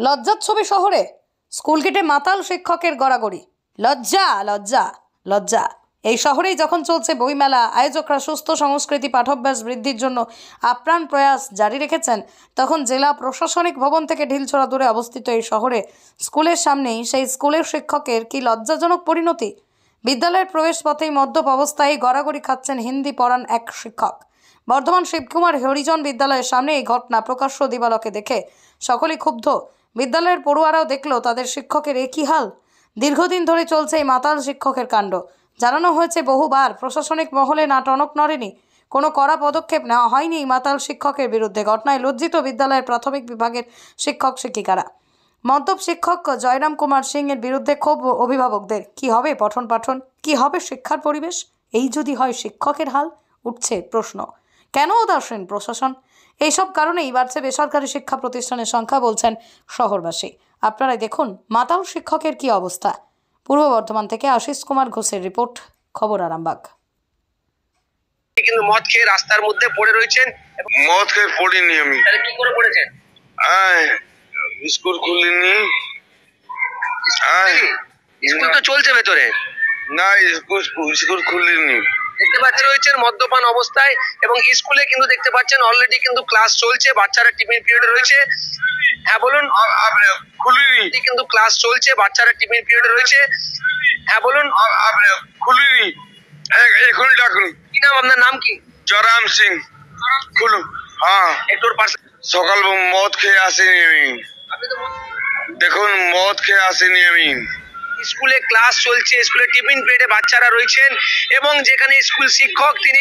লজ্জাচ্ছবি শহরে স্কুল গেটে মাতাল শিক্ষকের গড়াগড়ি। লজ্জা লজ্জা লজ্জা। এই শহরেই যখন চলছে বইমেলা, আয়োজকরা সুস্থ সংস্কৃতি পাঠ্যাভ্যাস বৃদ্ধির জন্য আপ্রাণ প্রয়াস জারি রেখেছেন, তখন জেলা প্রশাসনিক ভবন থেকে ঢিলছোড়া দূরে অবস্থিত এই শহরে স্কুলের সামনেই সেই স্কুলের শিক্ষকের কি লজ্জাজনক পরিণতি। বিদ্যালয়ের প্রবেশ পথেই মদ্যপ অবস্থায় গড়াগড়ি খাচ্ছেন হিন্দি পড়ান এক শিক্ষক। বর্ধমান শিবকুমার হরিজন বিদ্যালয়ের সামনে এই ঘটনা প্রকাশ্য দিবালোকে দেখে সকলেই ক্ষুব্ধ। বিদ্যালয়ের পড়ুয়ারাও দেখলো তাদের শিক্ষকের একই হাল। দীর্ঘদিন ধরে চলছে এই মাতাল শিক্ষকের কাণ্ড। জানানো হয়েছে বহুবার, প্রশাসনিক মহলে না টনক নড়েনি, কোনো কড়া পদক্ষেপ নেওয়া হয়নি এই মাতাল শিক্ষকের বিরুদ্ধে। ঘটনায় লজ্জিত বিদ্যালয়ের প্রাথমিক বিভাগের শিক্ষক শিক্ষিকারা। মদ্যপ শিক্ষক জয়রাম কুমার সিং এর বিরুদ্ধে ক্ষোভ অভিভাবকদের। কি হবে পঠন পাঠন, কি হবে শিক্ষার পরিবেশ? এই যদি হয় শিক্ষকের হাল, উঠছে প্রশ্ন, কেন উদাসীন প্রশাসন? এইসব কারণেই বাড়ছে বেসরকারি শিক্ষা প্রতিষ্ঠানের সংখ্যা, বলছেন শহরবাসী। আপনারাই দেখুন মাতাল শিক্ষকের কি অবস্থা। পূর্ব বর্ধমান থেকে আশিস কুমার ঘোষের রিপোর্ট, খবর আরামবাগ। কিন্তু মদ খেয়ে রাস্তার মধ্যে পড়ে রয়েছেন। মদ খেয়ে পড়িনি আমি। তাহলে কি করে পড়েছেন? স্কুল খুলিনি। স্কুল তো চলছে ভেতরে। না, স্কুল খুলিনি। দেখতে পাচ্ছেন রয়েছেন মদ্যপান অবস্থায়, এবং স্কুলে কিন্তু দেখতে পাচ্ছেন অলরেডি কিন্তু ক্লাস চলছে, বাচ্চারা টিফিন পিরিয়ডে রয়েছে। হ্যাঁ বলুন। খুলিনি কিন্তু ক্লাস চলছে, বাচ্চারা টিফিন পিরিয়ডে রয়েছে। হ্যাঁ বলুন। খুলিনি, এখনই ডাকুন। কি নাম আপনার? নাম কি? জয়রাম সিং। খুলুন। হ্যাঁ, একটু পাশে। সকাল মদ খেয়ে আসিনি আমি। দেখুন, মদ খেয়ে আসিনি আমি। স্কুলে ক্লাস চলছে, স্কুলে টিফিন পিরিয়ডে বাচ্চারা রয়েছেন, এবং যেখানে স্কুল শিক্ষক তিনি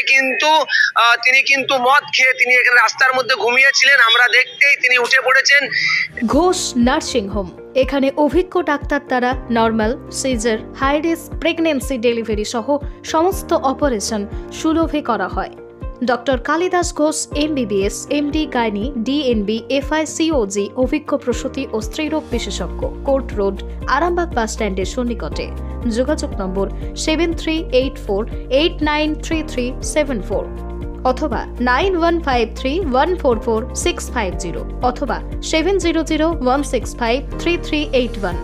কিন্তু মদ খেয়ে তিনি এখানে রাস্তার মধ্যে ঘুমিয়েছিলেন। আমরা দেখতেই তিনি উঠে পড়েছেন। ঘোষ নার্সিং হোম, এখানে অভিজ্ঞ ডাক্তার দ্বারা normal, caesar, high risk pregnancy, delivery সহ সমস্ত অপারেশন সুলভে করা হয়। Doctor Kalidas Ghosh MBBS, MD gynae, DNB, FICOG, অভিজ্ঞ প্রসূতি ও স্ত্রীরোগ বিশেষজ্ঞ, কোর্ট রোড, আরামবাগ বাস স্ট্যান্ডের সন্নিকটে। যোগাযোগ নম্বর 7384893374 অথবা 9153144650 অথবা 7001653381।